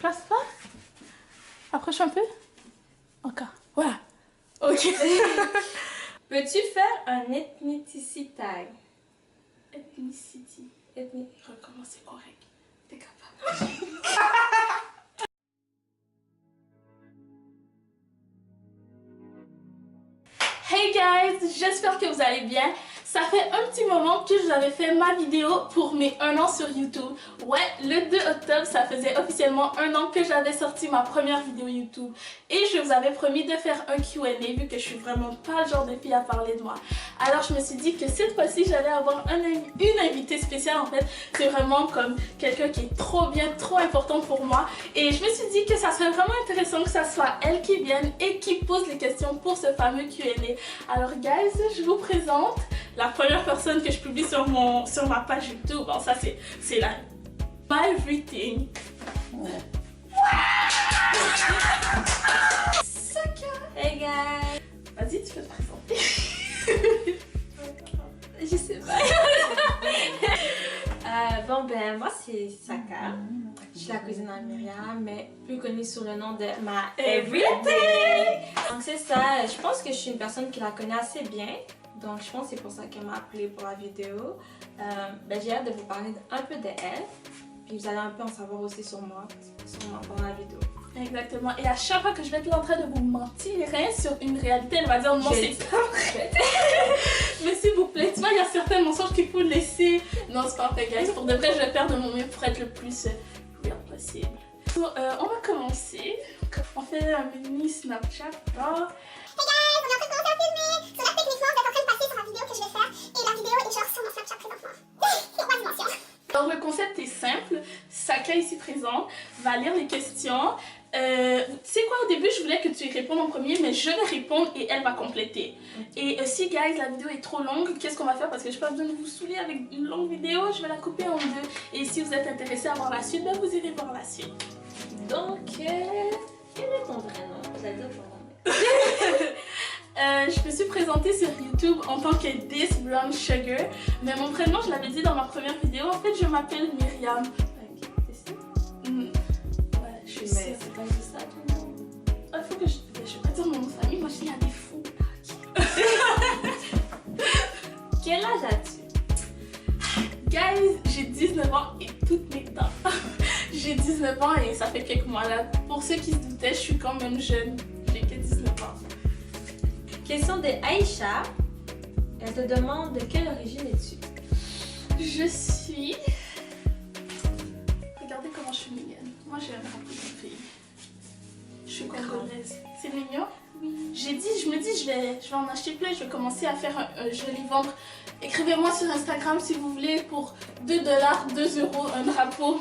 Place pas. Approche un peu. Encore. Voilà. Ok. Peux-tu faire un ethnicity tag? Ethnicity. Recommence, c'est correct. T'es capable. Hey guys, j'espère que vous allez bien. Ça fait un petit moment que je vous avais fait ma vidéo pour mes 1 an sur YouTube. Ouais, le 2 octobre, ça faisait officiellement 1 an que j'avais sorti ma première vidéo YouTube. Et je vous avais promis de faire un Q&A vu que je suis vraiment pas le genre de fille à parler de moi. Alors je me suis dit que cette fois-ci, j'allais avoir une invitée spéciale en fait. C'est vraiment comme quelqu'un qui est trop bien, trop important pour moi. Et je me suis dit que ça serait vraiment intéressant que ça soit elle qui vienne et qui pose les questions pour ce fameux Q&A. Alors guys, je vous présente la première personne que je publie sur ma page YouTube. Bon, ça c'est la My Everything. Ouais. Hey guys! Vas-y, tu peux te présenter. Je sais pas. Bon ben, moi c'est Saka. Je suis la cousine de Myriam, mais plus connue sous le nom de My Everything. Donc c'est ça, je pense que je suis une personne qui la connaît assez bien. Donc je pense que c'est pour ça qu'elle m'a appelée pour la vidéo. Ben, j'ai hâte de vous parler un peu d'elle. Puis vous allez un peu en savoir aussi sur moi pendant la vidéo. Exactement. Et à chaque fois que je vais être là en train de vous mentir sur une réalité, elle va dire non, c'est pas vrai. Mais s'il vous plaît, tu vois, il y a certains mensonges qu'il faut laisser. Non, c'est pas vrai, guys. Pour de vrai, je vais perdre mon mieux pour être le plus real possible. On va commencer. On fait un mini Snapchat. Alors... Hey guys, on est en train de commencer à filmer! So là, techniquement, vous êtes en train de passer sur ma vidéo que je vais faire et la vidéo est genre sur mon Snapchat présentement. C'est 3 dimensions. Alors le concept est simple, Saka ici présent va lire les questions. Tu sais quoi, au début je voulais que tu y répondes en premier, mais je vais répondre et elle va compléter. Et si guys la vidéo est trop longue, qu'est-ce qu'on va faire? Parce que je n'ai pas besoin de vous saouler avec une longue vidéo, je vais la couper en 2. Et si vous êtes intéressé à voir la suite, ben vous irez voir la suite. Donc, quel est ton vrai nom? J'allais dire ton nom. Je me suis présentée sur YouTube en tant que This Brown Sugar, mais mon prénom, je l'avais dit dans ma première vidéo, en fait je m'appelle Myriam. Ok, c'est ça? Ouais, je suis sûre. Mais c'est pas juste ça ton nom. Il faut que je vais pas dire mon nom de famille, moi je dis à des fous. Quel âge as-tu? Guys, j'ai 19 ans et toutes mes dents. J'ai 19 ans et ça fait quelques mois là. Pour ceux qui se doutaient, je suis quand même jeune. J'ai que 19 ans. Question de Aïcha. Elle te demande de quelle origine es-tu? Je suis... Regardez comment je suis mignonne. Moi j'ai un grand peu de fille. Je suis congolaise. C'est mignon? Oui. Je me dis je vais en acheter plein. Je vais commencer à faire je vais les vendre. Écrivez-moi sur Instagram si vous voulez pour 2 $, 2 € un drapeau.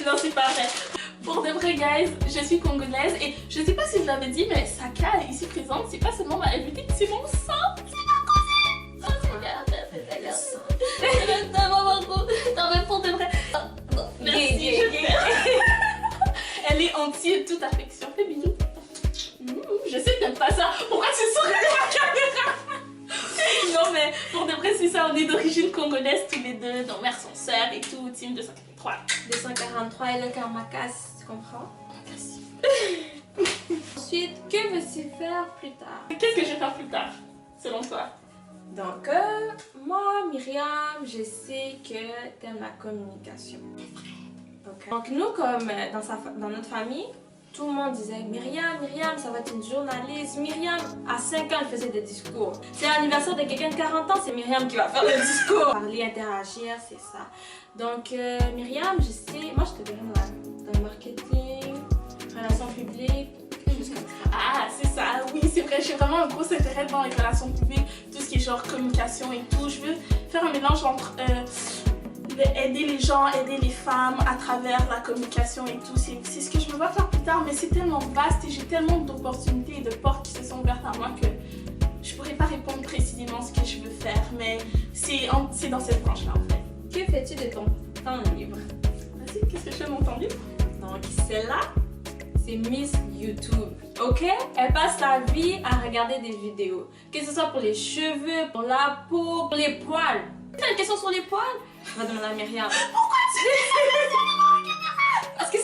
Non, c'est pas vrai. Pour de vrai, guys, je suis congolaise et je sais pas si je l'avais dit, mais Saka ici présente, c'est pas seulement ma invitée, c'est mon sang, c'est ma cousine. Oh, c'est non, mais pour de vrai. Merci, je t'aime. Elle est entière, toute affection. Fais bisous. Je sais que t'aimes pas ça. Pourquoi tu souris à la caméra? Non, mais pour de vrai, c'est ça, on est d'origine congolaise tous les deux, nos mères sont sœurs et tout, team 243. 243 et le Karmakas, tu comprends? Ensuite, que veux-tu faire plus tard? Qu'est-ce que je vais faire plus tard, selon toi? Donc, moi, Myriam, je sais que t'aimes la communication. Okay. Donc, nous, comme dans notre famille, tout le monde disait Myriam, ça va être une journaliste. Myriam, à 5 ans, elle faisait des discours. C'est l'anniversaire de quelqu'un de 40 ans, c'est Myriam qui va faire le discours. Parler, interagir, c'est ça. Donc, Myriam, je sais, moi je te dirais dans le marketing, relations publiques, quelque chose comme ça. Ah, c'est ça, oui, c'est vrai, j'ai vraiment un gros intérêt dans les relations publiques, tout ce qui est genre communication et tout. Je veux faire un mélange entre aider les gens, aider les femmes à travers la communication et tout. C'est ce que je me vois faire plus tard, mais c'est tellement vaste et j'ai tellement d'opportunités et de portes qui se sont ouvertes à moi que je pourrais pas répondre précisément ce que je veux faire, mais c'est dans cette branche-là en fait. Que fais-tu de ton temps libre? Vas-y, qu'est-ce que je fais de mon temps libre? Donc, celle-là, c'est Miss YouTube, ok? Elle passe sa vie à regarder des vidéos. Que ce soit pour les cheveux, pour la peau, pour les poils. T'as une question sur les poils? Je vais demander à Myriam. Pourquoi tu fais ça? Parce que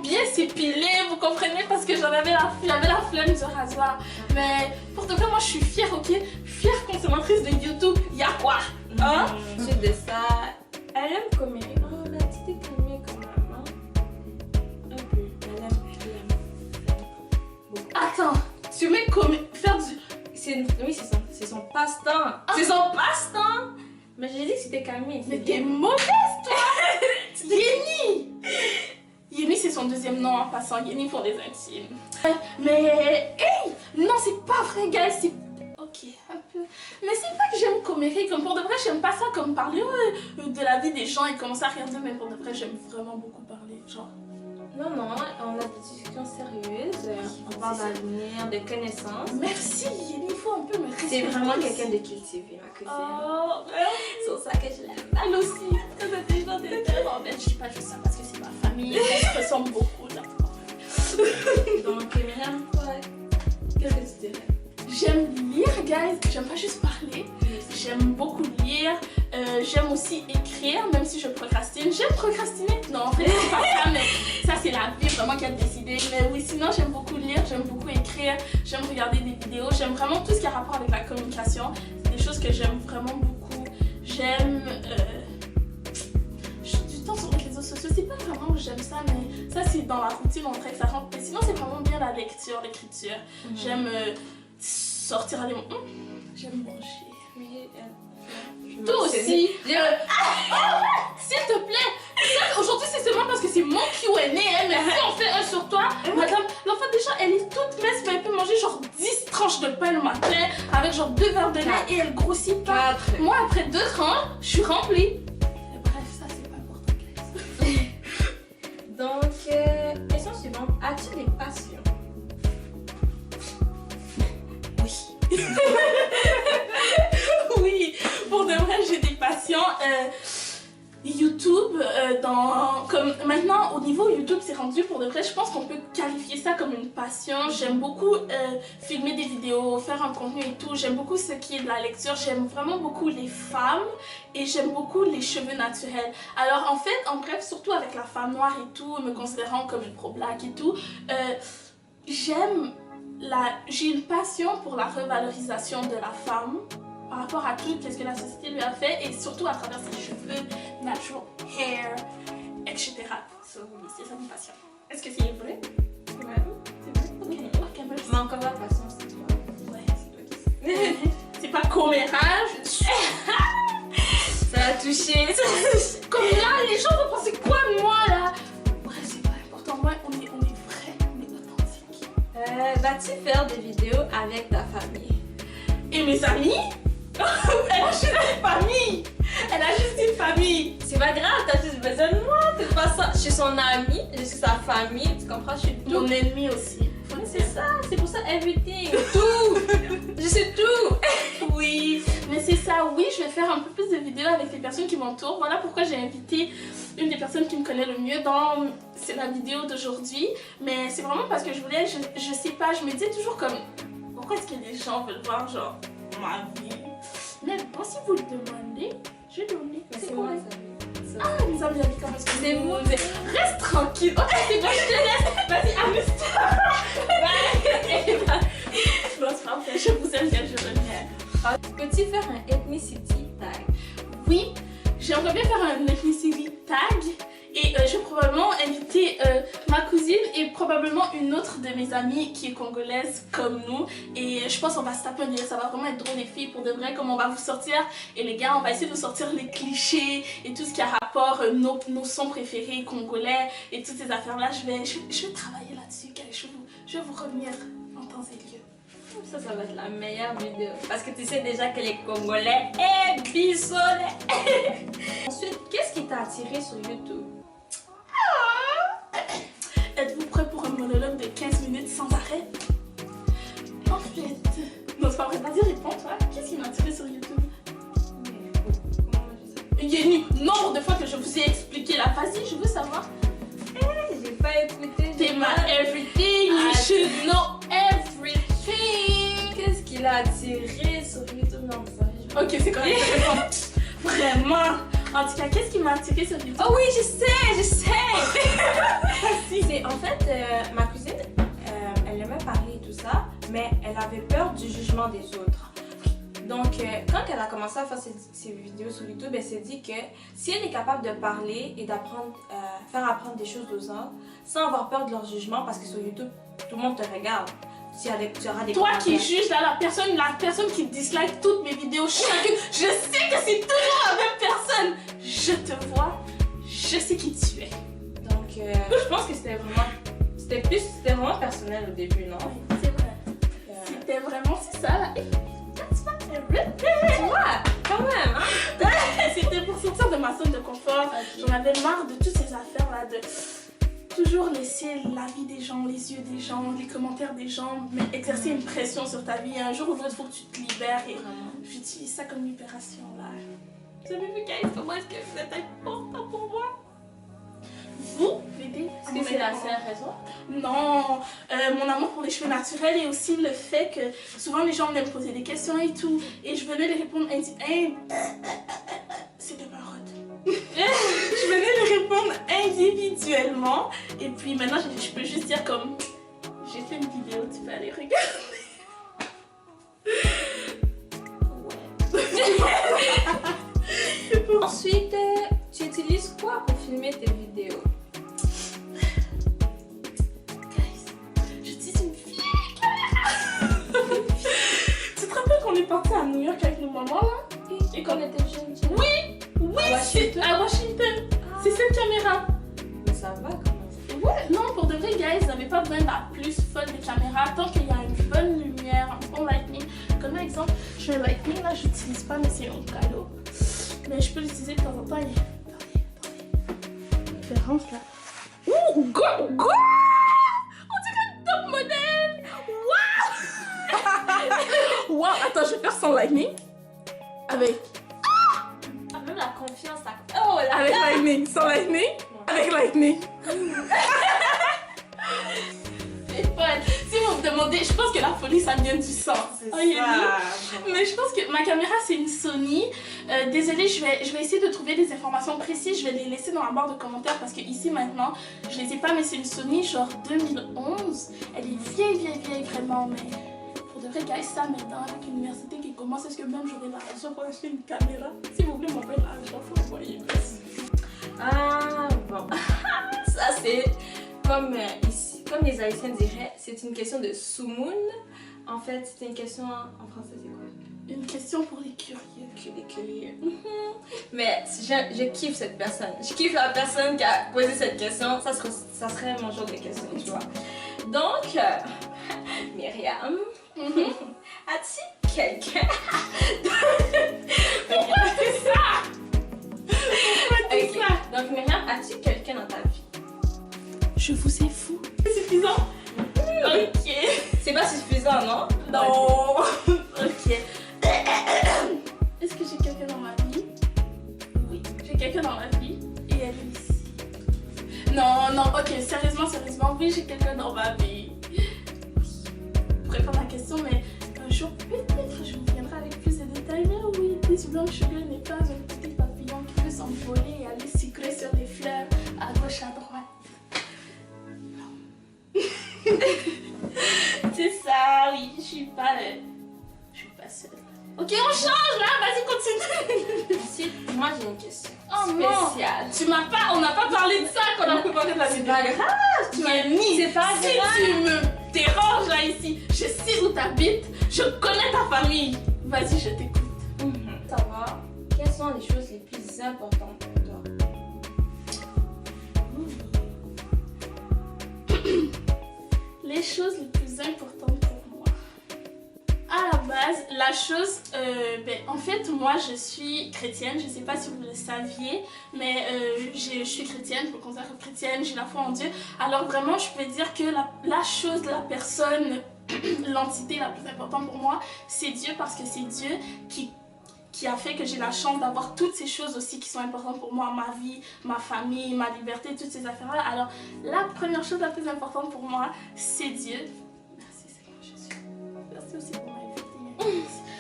bien s'épiler, vous comprenez, parce que j'avais la flemme du rasoir. Mais pour de vrai, moi je suis fière, ok? Fière consommatrice de YouTube. Y'a quoi? Hein? Ensuite de ça, elle aime communiquer. Oh, la petite est calmée quand même. Hein? Un peu. Elle aime. Beaucoup. Attends, tu mets faire du... Oui, c'est son passe-temps. C'est son passe-temps. Mais j'ai dit que c'était calmé. Mais t'es mauvaise, toi! Yenny! Yenny, c'est son deuxième nom en passant. Yenny pour les intimes. Mais, hey! Non, c'est pas vrai, guys. C'est... Ok, un peu. Mais c'est pas que j'aime commérer. Comme pour de vrai, j'aime pas ça comme parler de la vie des gens et commencer à regarder. Mais pour de vrai, j'aime vraiment beaucoup parler. Genre... Non, on a des discussions sérieuses. On parle d'avenir, de connaissances. Merci, Yenny. Il faut un peu me respecter. C'est vraiment quelqu'un de cultivé, ma cousine. Oh, c'est pour ça que je l'aime. elle aussi. Très intelligente et tellement. En fait, je dis pas juste ça parce que c'est ma famille. On se ressemble beaucoup, là. Donc, Myriam, toi, qu'est-ce que tu dirais? J'aime lire, guys. J'aime pas juste parler. J'aime beaucoup lire. J'aime aussi écrire, même si je procrastine. J'aime procrastiner. Non, en fait, c'est pas ça, mais ça, c'est la vie vraiment qui a décidé. Mais oui, sinon, j'aime beaucoup lire. J'aime beaucoup écrire. J'aime regarder des vidéos. J'aime vraiment tout ce qui a rapport avec la communication. C'est des choses que j'aime vraiment beaucoup. J'aime... Je suis du temps sur les réseaux sociaux. C'est pas vraiment que j'aime ça, mais ça, c'est dans la routine, on dirait que ça rentre. Mais sinon, c'est vraiment bien la lecture, l'écriture. J'aime sortir à des moments. J'aime manger. Oui, Toi aussi. S'il te plaît. Aujourd'hui, c'est seulement parce que c'est mon Q&A, hein, mais si on fait un sur toi, madame, l'enfant déjà, elle est toute mince, mais elle peut manger genre 10 tranches de pain le matin avec genre 2 verres de lait et elle grossit pas. Moi, après 2 tranches, je suis remplie. Bref, ça, c'est pas important, guys. Donc, question suivante. As-tu des passions? Oui. Oui, pour de vrai, j'ai des passions. YouTube, comme maintenant au niveau YouTube, c'est rendu pour de vrai, je pense qu'on peut qualifier ça comme une passion. J'aime beaucoup filmer des vidéos, faire un contenu et tout. J'aime beaucoup ce qui est de la lecture. J'aime vraiment beaucoup les femmes et j'aime beaucoup les cheveux naturels. Alors en fait, en bref, surtout avec la femme noire et tout, me considérant comme une pro-black et tout, j'ai une passion pour la revalorisation de la femme par rapport à tout ce que la société lui a fait et surtout à travers ses cheveux, natural hair, etc. So, oui, c'est ça une passion. Est-ce que c'est vrai? Ouais. C'est vrai? Ok, merci. Mais encore la passion, c'est toi. Ouais, c'est toi qui sais. C'est pas commérage. Ça a touché. Comme là, les gens vont penser quoi de moi là? Ouais, c'est pas important. Ouais, on est vrai, on est authentique. Vas-tu faire des vidéos avec ta famille? Et mes amis? Elle a juste une famille! Elle a juste une famille! C'est pas grave, t'as juste besoin de moi. De toute façon, je suis son amie, je suis sa famille, tu comprends? Je suis tout. Mon ennemi aussi. Mais c'est ça, c'est pour ça everything. Tout! Je suis tout! Oui, mais c'est ça, oui, je vais faire un peu plus de vidéos avec les personnes qui m'entourent. Voilà pourquoi j'ai invité une des personnes qui me connaît le mieux dans la vidéo d'aujourd'hui. Mais c'est vraiment parce que je voulais, je sais pas, je me disais toujours comme, pourquoi est-ce que les gens veulent voir genre ma vie? Mais bon, si vous le demandez, je vais donner. C'est moi, ça. Ah, mes amis, comment est-ce que c'est moi? Reste tranquille. Ok, c'est bon, je te laisse. Vas-y, amuse-toi. Non, c'est pas vrai, je vous aime bien, je reviens. Peux-tu faire un ethnicity tag? Oui, j'aimerais bien faire un ethnicity tag et je vais probablement inviter ma cousine et probablement une autre de mes amies qui est congolaise comme nous et je pense qu'on va se taper un délire, ça va vraiment être drôle les filles pour de vrai, comme on va vous sortir et les gars on va essayer de vous sortir les clichés et tout ce qui a rapport nos sons préférés congolais et toutes ces affaires là, je vais travailler là-dessus, je vais vous revenir en temps et lieu. Ça va être la meilleure vidéo. Parce que tu sais déjà que les Congolais est bisonnés. Ensuite, qu'est-ce qui t'a attiré sur YouTube? Êtes-vous prêts pour un monologue de 15 minutes sans arrêt? En fait... Non, c'est pas vrai, vas-y, réponds-toi. Qu'est-ce qui m'a attiré sur YouTube? Yenny, nombre de fois que je vous ai expliqué là, vas-y, je veux savoir. J'ai pas écouté. T'es ma everything, you should know everything. Qu'est-ce qui l'a attiré sur YouTube? Non, ça. Ok, c'est correct, je réponds. Vraiment. En tout cas, qu'est-ce qui m'a attirée sur YouTube? Oh oui, je sais! C'est en fait, ma cousine, elle aimait parler et tout ça, mais elle avait peur du jugement des autres. Donc, quand elle a commencé à faire ses vidéos sur YouTube, elle s'est dit que si elle est capable de parler et d'apprendre, faire apprendre des choses aux gens, sans avoir peur de leur jugement, parce que sur YouTube, tout le monde te regarde. Tu auras des Toi qui commentaires. juges là, la personne qui dislike toutes mes vidéos, chacune, je sais que c'est toujours la même personne. Je te vois, je sais qui tu es. Donc, je pense que c'était vraiment personnel au début, non? C'est vrai. C'était vraiment, c'est ça là. That's my everything. Tu vois, quand même, hein? C'était pour sortir de ma zone de confort. J'en avais marre de toutes ces affaires là, de toujours laisser la vie des gens, les yeux des gens, les commentaires des gens, mais exercer une pression sur ta vie. Un jour ou l'autre, il faut que tu te libères et j'utilise ça comme libération là. Vous avez vu, guys, comment est-ce que vous êtes important pour moi? Vous, bébé, Est-ce que c'est la seule raison? Non, mon amour pour les cheveux naturels et aussi le fait que souvent les gens venaient me poser des questions et tout, et je venais les répondre c'était pas hot. Je venais les répondre individuellement, et puis maintenant je peux juste dire comme j'ai fait une vidéo, tu peux aller regarder. Ouais. Ensuite, tu utilises quoi pour filmer tes vidéos? Tu te rappelles qu'on est parti à New York avec nos mamans là? Et qu'on était jeunes? Oui, c'est à Washington. C'est cette caméra. Mais ça va quand même. Ouais, non, pour de vrai, guys, vous n'avez pas besoin de la plus folle des caméras tant qu'il y a une bonne lumière, un bon lightning. Comme par exemple, je fais un lightning là, je n'utilise pas, mais c'est un cadeau. Mais je peux l'utiliser de temps en temps. Attendez. Différence là. Ouh, go! On dirait une top modèle! Waouh! Waouh, attends, je vais faire son lightning. Avec Même la confiance, oh là avec lightning, sans lightning, avec lightning. C'est fun. Si vous me demandez, je pense que la folie ça vient du sang. Mais je pense que ma caméra c'est une Sony. Désolée, je vais essayer de trouver des informations précises. Je vais les laisser dans la barre de commentaires parce que ici maintenant, je les ai pas, mais c'est une Sony genre 2011. Elle est vieille vraiment, mais pour de vrai, guys, ça maintenant avec une université qui commence, est-ce que même j'aurai l'argent pour acheter une caméra? Si vous voulez m'envoyer l'argent, faut m'envoyer. Ah bon. Ça c'est comme ici, comme les Haïtiens diraient, c'est une question de soumoun. En fait, c'est une question en français, c'est quoi? Une question pour les curieux. Les curieux. Mais je kiffe cette personne. Je kiffe la personne qui a posé cette question. Ça serait mon genre de question, tu vois. Donc, Myriam, as-tu quelqu'un? Pourquoi c'est ça? Ok. Donc, Myriam, as-tu quelqu'un dans ta vie? Je vous ai fou. C'est suffisant? Ok. C'est pas suffisant, non? Non. Ok. Est-ce que j'ai quelqu'un dans ma vie? Oui, j'ai quelqu'un dans ma vie et elle est ici. Non, ok, sérieusement, oui, j'ai quelqu'un dans ma vie. Oui. Je pourrais faire la question, mais un jour, peut-être, je vous reviendrai avec plus de détails. Mais oui, This Blonde Sugar n'est pas un petit papillon qui peut s'envoler et aller sucrer sur des fleurs à gauche, à droite. C'est ça, oui, je suis pas seule. Ok, on change là, vas-y, continue. Ensuite, moi j'ai une question Oh spéciale. on n'a pas parlé de ça quand on a préparé de la vidéo. C'est pas grave, tu m'as Jenny, c'est pas si grave. tu me déranges là ici, je sais où t'habites, je connais ta famille. Vas-y, je t'écoute. Ça va. Quelles sont les choses les plus importantes pour toi? Les choses les plus importantes pour moi. À la base, la chose, en fait, moi je suis chrétienne, je sais pas si vous le saviez, mais je suis chrétienne, je me considère chrétienne, j'ai la foi en Dieu. Alors vraiment, je peux dire que la chose, la personne, l'entité la plus importante pour moi, c'est Dieu, parce que c'est Dieu qui a fait que j'ai la chance d'avoir toutes ces choses aussi qui sont importantes pour moi, ma vie, ma famille, ma liberté, toutes ces affaires-là. Alors, la première chose la plus importante pour moi, c'est Dieu. Merci Seigneur Jésus. Merci aussi pour m'inviter.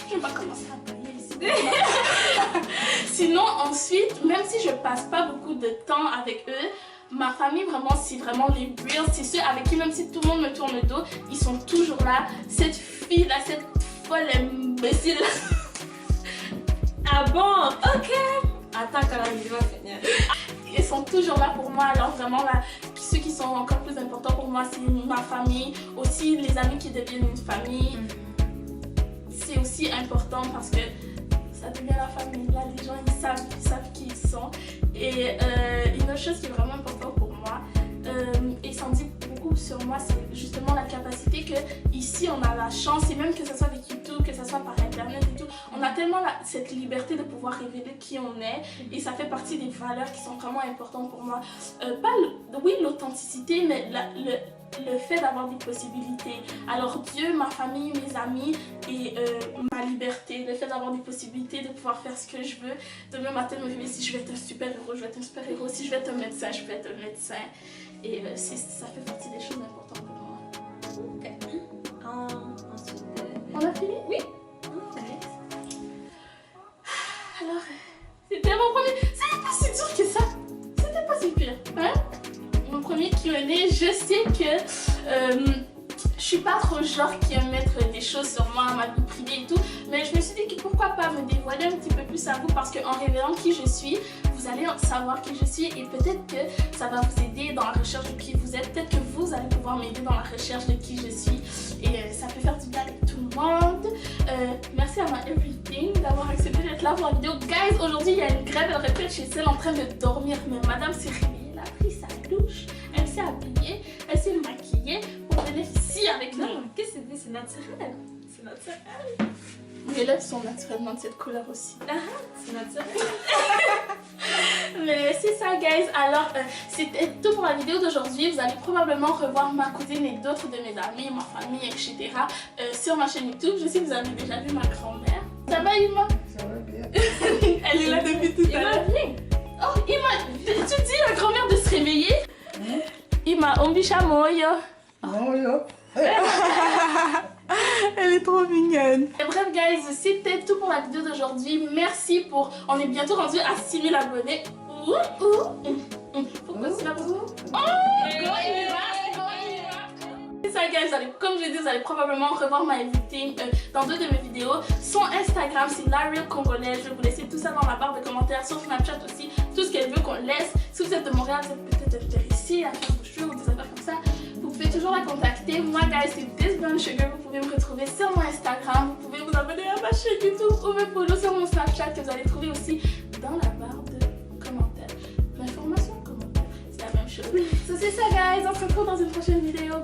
Je ne vais pas commencer à prier ici. Sinon, ensuite, même si je passe pas beaucoup de temps avec eux, ma famille, vraiment, c'est vraiment les reals. C'est ceux avec qui, même si tout le monde me tourne le dos, ils sont toujours là. Cette fille-là, cette folle imbécile. Ah bon? Ok! Attends quand la vidéo va finir. Ils sont toujours là pour moi. Alors vraiment, là, ceux qui sont encore plus importants pour moi, c'est ma famille. Aussi, les amis qui deviennent une famille. C'est aussi important parce que ça devient la famille. Là, les gens, ils savent qui ils sont. Et une autre chose qui est vraiment importante pour moi, et ça en dit beaucoup sur moi, c'est justement la capacité que ici on a la chance, et même que ce soit avec YouTube, que ce soit par internet et tout, on a tellement cette liberté de pouvoir révéler qui on est, et ça fait partie des valeurs qui sont vraiment importantes pour moi. Oui, l'authenticité, mais le fait d'avoir des possibilités. Alors Dieu, ma famille, mes amis et ma liberté, le fait d'avoir des possibilités de pouvoir faire ce que je veux. Demain matin, me réveiller, si je vais être un super-héros, je vais être un super-héros. Si je vais être un médecin, je vais être un médecin. Et ça fait partie des choses importantes pour moi. Ok. Ensuite... On a fini? Oui. Okay. Alors, c'était mon premier... C'était pas si dur que ça. C'était pas si pire. Hein? Mon premier Q&A, je sais que je suis pas trop genre qui aime mettre des choses sur moi, ma vie privée et tout, mais je me suis dit que pourquoi pas me dévoiler un petit peu plus à vous, parce qu'en révélant qui je suis, vous allez savoir qui je suis, et peut-être que ça va vous aider dans la recherche de qui vous êtes, peut-être que vous allez pouvoir m'aider dans la recherche de qui je suis, et ça peut faire du bien avec tout le monde. Merci à ma Everything d'avoir accepté d'être là pour la vidéo. Guys, aujourd'hui il y a une grève, elle répète, je suis seule en train de dormir, mais madame s'est réveillée, elle a pris sa douche, elle s'est habillée, elle s'est maquillée pour venir ici avec nous. Non, qu'est-ce que c'est? C'est naturel. C'est naturel. Mes lèvres sont naturellement de cette couleur aussi. Ah, c'est naturel. Mais c'est ça, guys. Alors, c'était tout pour la vidéo d'aujourd'hui. Vous allez probablement revoir ma cousine et d'autres de mes amis, ma famille, etc. Sur ma chaîne YouTube. Je sais que vous avez déjà vu ma grand-mère. Ça va, Ima? Ça va bien. Elle est là depuis tout à l'heure. Oh, Ima, tu dis la grand-mère de se réveiller? Ima, ombisha moyo. Non, yo. Elle est trop mignonne. Et bref, guys, c'était tout pour la vidéo d'aujourd'hui. Merci pour... On est bientôt rendu à 6000 abonnés. Pourquoi c'est là pour vous? Oh, c'est ça, guys. Comme je l'ai dit, vous allez probablement revoir ma Everything dans 2 de mes vidéos. Son Instagram, c'est LaReal Congolaise. Je vais vous laisser tout ça dans la barre de commentaires. Sur Snapchat aussi, tout ce qu'elle veut qu'on laisse. Si vous êtes de Montréal, vous êtes peut-être intéressé à faire vos cheveux ou des affaires comme ça, vous pouvez toujours la contacter. Moi, guys, c'est This Brown Sugar. Vous pouvez me retrouver sur mon Instagram. Vous pouvez vous abonner à ma chaîne YouTube ou me follow sur mon Snapchat que vous allez trouver aussi dans la barre de commentaires. L'information, commentaires, c'est la même chose. So, c'est ça, guys. On se retrouve dans une prochaine vidéo.